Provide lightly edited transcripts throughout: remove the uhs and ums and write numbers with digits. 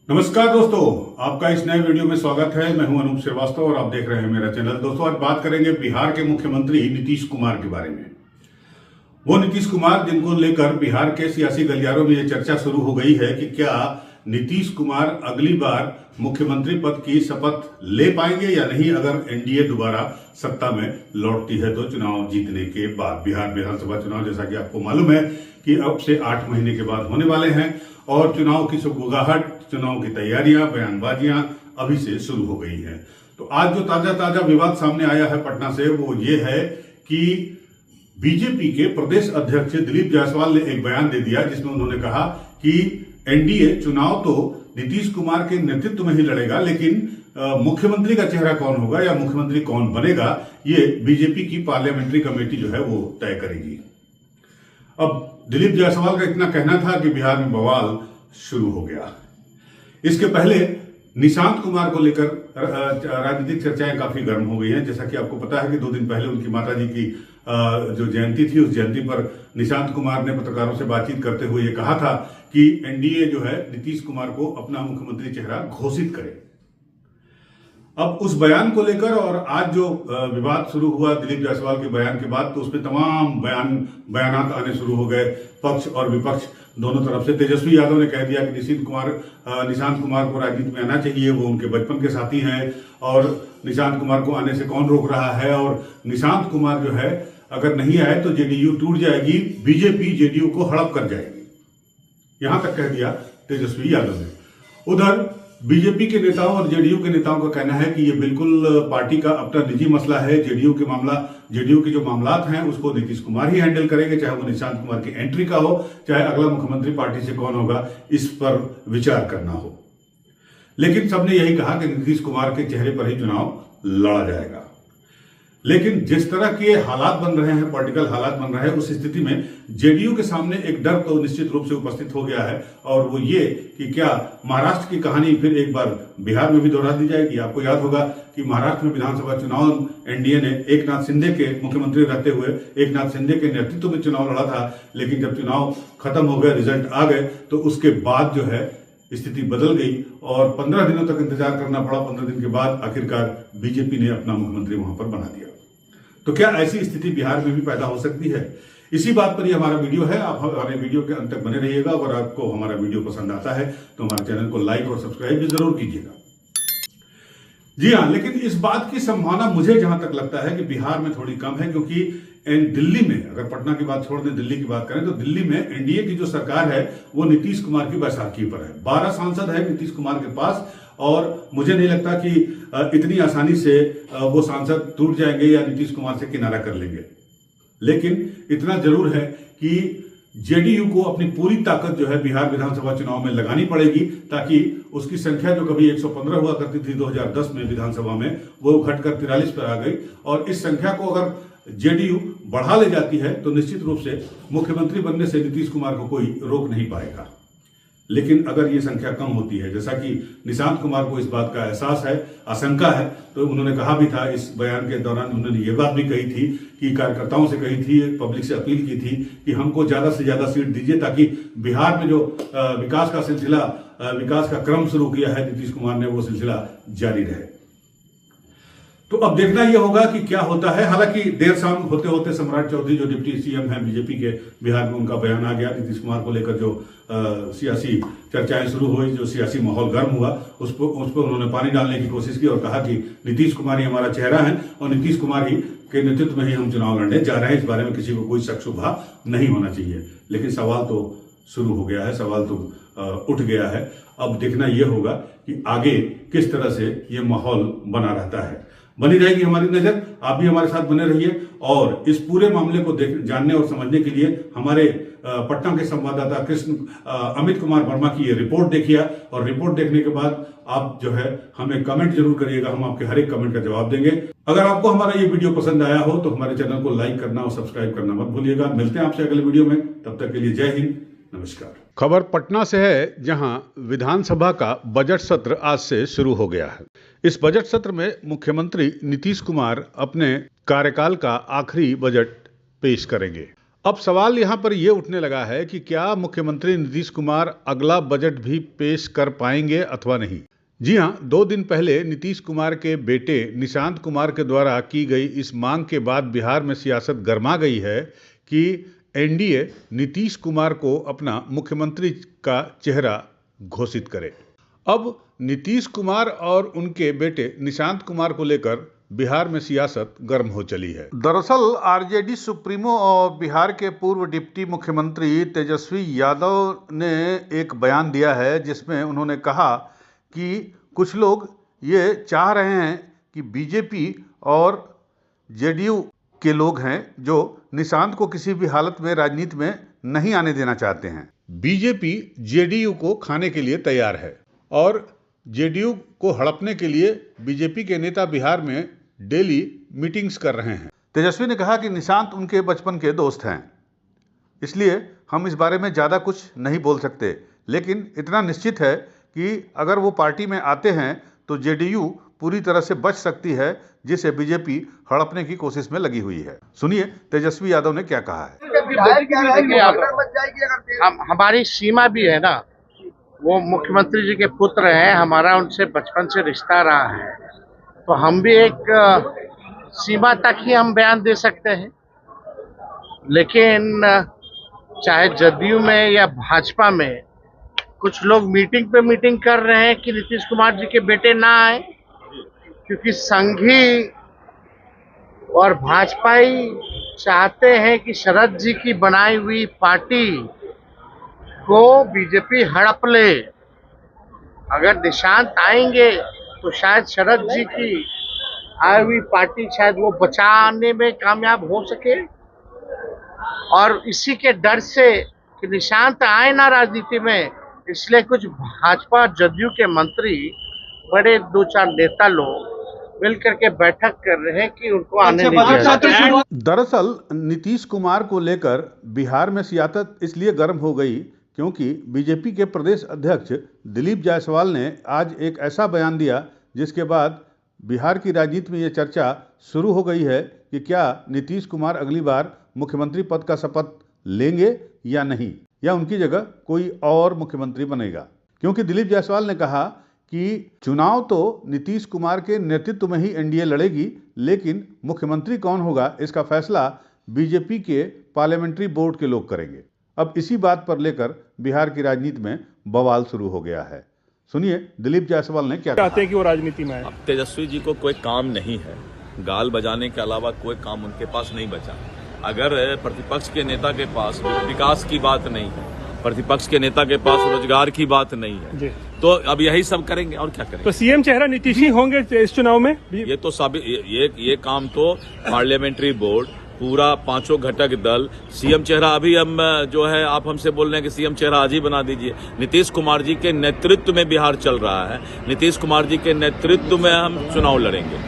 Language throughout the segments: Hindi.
नमस्कार दोस्तों, आपका इस नए वीडियो में स्वागत है। मैं हूं अनूप श्रीवास्तव और आप देख रहे हैं मेरा चैनल। दोस्तों, आज बात करेंगे बिहार के मुख्यमंत्री नीतीश कुमार के बारे में। वो नीतीश कुमार जिनको लेकर बिहार के सियासी गलियारों में ये चर्चा शुरू हो गई है कि क्या नीतीश कुमार अगली बार मुख्यमंत्री पद की शपथ ले पाएंगे या नहीं, अगर एनडीए दोबारा सत्ता में लौटती है तो चुनाव जीतने के बाद। बिहार विधानसभा चुनाव, जैसा कि आपको मालूम है कि अब से 8 महीने के बाद होने वाले हैं और चुनाव की सुगबुगाहट, चुनाव की तैयारियां, बयानबाजियां अभी से शुरू हो गई हैं। तो आज जो ताजा विवाद सामने आया है पटना से, वो ये है कि बीजेपी के प्रदेश अध्यक्ष दिलीप जायसवाल ने एक बयान दे दिया जिसमें उन्होंने कहा कि एनडीए चुनाव तो नीतीश कुमार के नेतृत्व में ही लड़ेगा, लेकिन मुख्यमंत्री का चेहरा कौन होगा या मुख्यमंत्री कौन बनेगा, ये बीजेपी की पार्लियामेंट्री कमेटी जो है वो तय करेगी। अब दिलीप जायसवाल का इतना कहना था कि बिहार में बवाल शुरू हो गया। इसके पहले निशांत कुमार को लेकर राजनीतिक चर्चाएं काफी गर्म हो गई हैं। जैसा कि आपको पता है कि 2 दिन पहले उनकी माताजी की जो जयंती थी, उस जयंती पर निशांत कुमार ने पत्रकारों से बातचीत करते हुए ये कहा था कि एनडीए जो है नीतीश कुमार को अपना मुख्यमंत्री चेहरा घोषित करे। अब उस बयान को लेकर और आज जो विवाद शुरू हुआ दिलीप जायसवाल के बयान के बाद, तो उसमें तमाम बयानात आने शुरू हो गए, पक्ष और विपक्ष दोनों तरफ से। तेजस्वी यादव ने कह दिया कि निशांत कुमार को राजनीति में आना चाहिए, वो उनके बचपन के साथी हैं और निशांत कुमार को आने से कौन रोक रहा है, और निशांत कुमार जो है अगर नहीं आए तो जेडीयू टूट जाएगी, बीजेपी जेडीयू को हड़प कर जाएगी, यहां तक कह दिया तेजस्वी यादव ने। उधर बीजेपी के नेताओं और जेडीयू के नेताओं का कहना है कि ये बिल्कुल पार्टी का अपना निजी मसला है। जेडीयू के जो मामलात हैं उसको नीतीश कुमार ही हैंडल करेंगे, चाहे वो निशांत कुमार की एंट्री का हो, चाहे अगला मुख्यमंत्री पार्टी से कौन होगा, इस पर विचार करना हो। लेकिन सबने यही कहा कि नीतीश कुमार के चेहरे पर ही चुनाव लड़ा जाएगा। लेकिन जिस तरह के हालात बन रहे हैं, पॉलिटिकल हालात बन रहे हैं, उस स्थिति में जेडीयू के सामने एक डर तो निश्चित रूप से उपस्थित हो गया है, और वो ये कि क्या महाराष्ट्र की कहानी फिर एक बार बिहार में भी दोहरा दी जाएगी। आपको याद होगा कि महाराष्ट्र में विधानसभा चुनाव एनडीए ने एकनाथ शिंदे के मुख्यमंत्री रहते हुए एकनाथ शिंदे के नेतृत्व में चुनाव लड़ा था, लेकिन जब चुनाव खत्म हो गए, रिजल्ट आ गए, तो उसके बाद जो है स्थिति बदल गई और 15 दिनों तक इंतजार करना पड़ा। 15 दिन के बाद आखिरकार बीजेपी ने अपना मुख्यमंत्री वहां पर बना दिया। तो क्या ऐसी स्थिति बिहार में भी पैदा हो सकती है? इसी बात पर ही हमारा वीडियो है। आप हमारे वीडियो के अंत तक बने रहिएगा। अगर आपको हमारा वीडियो पसंद आता है तो हमारे चैनल को लाइक और सब्सक्राइब भी जरूर कीजिएगा। जी हाँ, लेकिन इस बात की संभावना मुझे जहां तक लगता है कि बिहार में थोड़ी कम है, क्योंकि दिल्ली में, अगर पटना की बात छोड़ दें दिल्ली की बात करें, तो दिल्ली में एनडीए की जो सरकार है वो नीतीश कुमार की बैसाखी पर है। 12 सांसद है नीतीश कुमार के पास, और मुझे नहीं लगता कि इतनी आसानी से वो सांसद टूट जाएंगे या नीतीश कुमार से किनारा कर लेंगे। लेकिन इतना जरूर है कि जेडीयू को अपनी पूरी ताकत जो है बिहार विधानसभा चुनाव में लगानी पड़ेगी, ताकि उसकी संख्या जो कभी 115 हुआ करती थी 2010 में विधानसभा में, वो घटकर 43 पर आ गई। और इस संख्या को अगर जेडीयू बढ़ा ले जाती है तो निश्चित रूप से मुख्यमंत्री बनने से नीतीश कुमार को कोई रोक नहीं पाएगा। लेकिन अगर ये संख्या कम होती है, जैसा कि निशांत कुमार को इस बात का एहसास है, आशंका है, तो उन्होंने कहा भी था, इस बयान के दौरान उन्होंने ये बात भी कही थी कि कार्यकर्ताओं से कही थी, पब्लिक से अपील की थी कि हमको ज्यादा से ज्यादा सीट दीजिए, ताकि बिहार में जो विकास का सिलसिला, विकास का क्रम शुरू किया है नीतीश कुमार ने, वो सिलसिला जारी रहे। तो अब देखना यह होगा कि क्या होता है। हालांकि देर शाम होते होते सम्राट चौधरी जो डिप्टी सीएम हैं बीजेपी के बिहार में, उनका बयान आ गया। नीतीश कुमार को लेकर जो सियासी चर्चाएं शुरू हुई, जो सियासी माहौल गर्म हुआ, उस पर उन्होंने पानी डालने की कोशिश की और कहा कि नीतीश कुमार ही हमारा चेहरा है और नीतीश कुमार ही के नेतृत्व में ही हम चुनाव लड़ने जा रहे हैं। इस बारे में किसी को कोई शक शुबा नहीं होना चाहिए। लेकिन सवाल तो शुरू हो गया है, सवाल तो उठ गया है। अब देखना यह होगा कि आगे किस तरह से ये माहौल बना रहता है। बनी रहेगी हमारी नजर, आप भी हमारे साथ बने रहिए, और इस पूरे मामले को जानने और समझने के लिए हमारे पटना के संवाददाता अमित कुमार वर्मा की ये रिपोर्ट देखिए, और रिपोर्ट देखने के बाद आप जो है हमें कमेंट जरूर करिएगा, हम आपके हर एक कमेंट का जवाब देंगे। अगर आपको हमारा ये वीडियो पसंद आया हो तो हमारे चैनल को लाइक करना और सब्सक्राइब करना मत भूलिएगा। मिलते हैं आपसे अगले वीडियो में, तब तक के लिए जय हिंद, नमस्कार। खबर पटना से है, जहां विधानसभा का बजट सत्र आज से शुरू हो गया है। इस बजट सत्र में मुख्यमंत्री नीतीश कुमार अपने कार्यकाल का आखिरी बजट पेश करेंगे। अब सवाल यहां पर यह उठने लगा है कि क्या मुख्यमंत्री नीतीश कुमार अगला बजट भी पेश कर पाएंगे अथवा नहीं। जी हां, 2 दिन पहले नीतीश कुमार के बेटे निशांत कुमार के द्वारा की गई इस मांग के बाद बिहार में सियासत गर्मा गई है कि एनडीए नीतीश कुमार को अपना मुख्यमंत्री का चेहरा घोषित करे। अब नीतीश कुमार और उनके बेटे निशांत कुमार को लेकर बिहार में सियासत गर्म हो चली है। दरअसल आरजेडी सुप्रीमो और बिहार के पूर्व डिप्टी मुख्यमंत्री तेजस्वी यादव ने एक बयान दिया है जिसमें उन्होंने कहा कि कुछ लोग ये चाह रहे हैं कि बीजेपी और जेडीयू के लोग हैं जो निशांत को किसी भी हालत में राजनीति में नहीं आने देना चाहते हैं। बीजेपी जेडीयू को खाने के लिए तैयार है और जेडीयू को हड़पने के लिए बीजेपी के नेता बिहार में डेली मीटिंग्स कर रहे हैं। तेजस्वी ने कहा कि निशांत उनके बचपन के दोस्त हैं, इसलिए हम इस बारे में ज़्यादा कुछ नहीं बोल सकते, लेकिन इतना निश्चित है कि अगर वो पार्टी में आते हैं तो जेडीयू पूरी तरह से बच सकती है, जिसे बीजेपी हड़पने की कोशिश में लगी हुई है। सुनिए तेजस्वी यादव ने क्या कहा है। हमारी सीमा भी है ना, वो मुख्यमंत्री जी के पुत्र हैं, हमारा उनसे बचपन से रिश्ता रहा है, तो हम भी एक सीमा तक ही हम बयान दे सकते हैं। लेकिन चाहे जदयू में या भाजपा में कुछ लोग मीटिंग पे मीटिंग कर रहे हैं कि नीतीश कुमार जी के बेटे ना आए, क्योंकि संघी और भाजपाई चाहते हैं कि शरद जी की बनाई हुई पार्टी को बीजेपी हड़प ले। अगर निशांत आएंगे तो शायद शरद जी की आई हुई पार्टी शायद वो बचाने में कामयाब हो सके, और इसी के डर से कि निशांत आए ना राजनीति में, इसलिए कुछ भाजपा जदयू के मंत्री बड़े 2-4 नेता लोग मिलकर के बैठक कर रहे हैं कि उनको आने नहीं दिया। दरअसल नीतीश कुमार को लेकर बिहार में सियासत इसलिए गर्म हो गई क्योंकि बीजेपी के प्रदेश अध्यक्ष दिलीप जायसवाल ने आज एक ऐसा बयान दिया जिसके बाद बिहार की राजनीति में ये चर्चा शुरू हो गई है कि क्या नीतीश कुमार अगली बार मुख्यमंत्री पद का शपथ लेंगे या नहीं, या उनकी जगह कोई और मुख्यमंत्री बनेगा। क्योंकि दिलीप जायसवाल ने कहा कि चुनाव तो नीतीश कुमार के नेतृत्व में ही एनडीए लड़ेगी, लेकिन मुख्यमंत्री कौन होगा इसका फैसला बीजेपी के पार्लियामेंट्री बोर्ड के लोग करेंगे। अब इसी बात पर लेकर बिहार की राजनीति में बवाल शुरू हो गया है। सुनिए दिलीप जायसवाल ने क्या कहा। चाहते हैं कि वो राजनीति में आए। अब तेजस्वी जी को कोई काम नहीं है, गाल बजाने के अलावा कोई काम उनके पास नहीं बचा। अगर प्रतिपक्ष के नेता के पास विकास की बात नहीं है, प्रतिपक्ष के नेता के पास रोजगार की बात नहीं है, तो अब यही सब करेंगे और क्या करेंगे। तो सीएम चेहरा नीतीश ही होंगे इस चुनाव में। ये तो ये काम तो पार्लियामेंट्री बोर्ड, पूरा 5 घटक दल, सीएम चेहरा अभी हम जो है आप हमसे बोल रहे हैं कि सीएम चेहरा आज ही बना दीजिए। नीतीश कुमार जी के नेतृत्व में बिहार चल रहा है, नीतीश कुमार जी के नेतृत्व में हम चुनाव लड़ेंगे।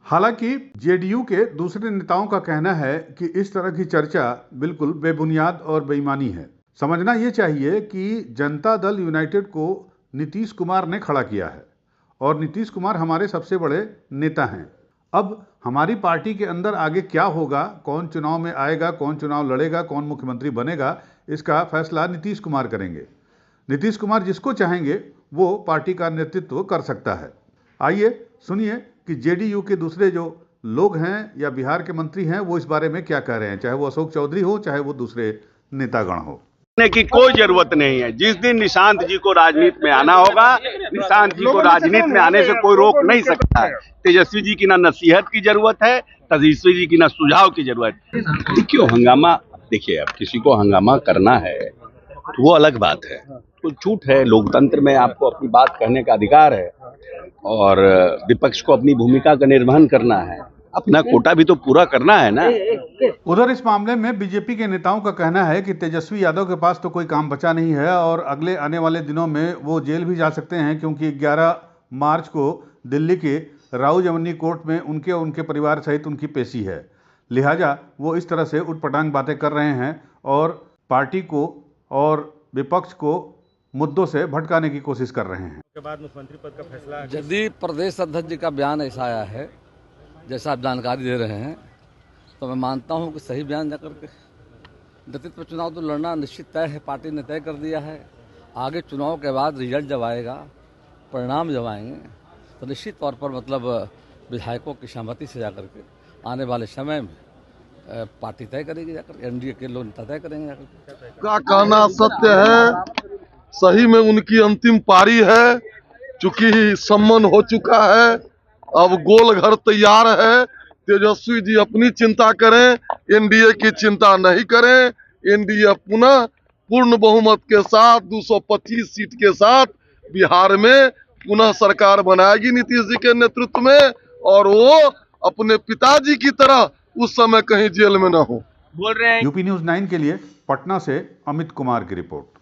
हालांकि जेडीयू के दूसरे नेताओं का कहना है कि इस तरह की चर्चा बिल्कुल बेबुनियाद और बेईमानी है। समझना ये चाहिए कि जनता दल यूनाइटेड को नीतीश कुमार ने खड़ा किया है और नीतीश कुमार हमारे सबसे बड़े नेता हैं। अब हमारी पार्टी के अंदर आगे क्या होगा, कौन चुनाव में आएगा, कौन चुनाव लड़ेगा, कौन मुख्यमंत्री बनेगा, इसका फैसला नीतीश कुमार करेंगे। नीतीश कुमार जिसको चाहेंगे वो पार्टी का नेतृत्व कर सकता है। आइए सुनिए कि जेडीयू के दूसरे जो लोग हैं या बिहार के मंत्री हैं वो इस बारे में क्या कह रहे हैं, चाहे वो अशोक चौधरी हो, चाहे वो दूसरे नेतागण हो। की कोई जरूरत नहीं है। जिस दिन निशांत जी को राजनीति में आना होगा, निशांत जी को राजनीति में आने से कोई रोक नहीं सकता है। तेजस्वी जी की ना नसीहत की जरूरत है, तेजस्वी जी की ना सुझाव की जरूरत है। देखिए हंगामा, देखिए अब किसी को हंगामा करना है तो वो अलग बात है, तो झूठ है। लोकतंत्र में आपको अपनी बात कहने का अधिकार है और विपक्ष को अपनी भूमिका का निर्वहन करना है, अपना कोटा भी तो पूरा करना है ना। उधर इस मामले में बीजेपी के नेताओं का कहना है कि तेजस्वी यादव के पास तो कोई काम बचा नहीं है और अगले आने वाले दिनों में वो जेल भी जा सकते हैं, क्योंकि 11 मार्च को दिल्ली के राउ जमनी कोर्ट में उनके परिवार सहित उनकी पेशी है। लिहाजा वो इस तरह से उटपटांग बातें कर रहे हैं और पार्टी को और विपक्ष को मुद्दों से भटकाने की कोशिश कर रहे हैं। के बाद मुख्यमंत्री पद का फैसला, यदि प्रदेश अध्यक्ष जी का बयान ऐसा आया है जैसा आप जानकारी दे रहे हैं, तो मैं मानता हूं कि सही बयान जाकर के नेतृत्व चुनाव तो लड़ना निश्चित तय है, पार्टी ने तय कर दिया है। आगे चुनाव के बाद रिजल्ट जब आएगा, परिणाम जब आएंगे, तो निश्चित तौर पर मतलब विधायकों की सहमति से जाकर के आने वाले समय में पार्टी तय करेगी, जाकर एनडीए के लोग नेता तय करेंगे जाकर। का कहना सत्य है, सही में उनकी अंतिम पारी है। चूंकि सम्मन हो चुका है, अब गोल घर तैयार है। तेजस्वी जी अपनी चिंता करें, एनडीए की चिंता नहीं करें। एनडीए पुनः पूर्ण बहुमत के साथ 225 सीट के साथ बिहार में पुनः सरकार बनाएगी नीतीश जी के नेतृत्व में, और वो अपने पिताजी की तरह उस समय कहीं जेल में न हो। यूपी न्यूज़ 9 के लिए पटना से अमित कुमार की रिपोर्ट।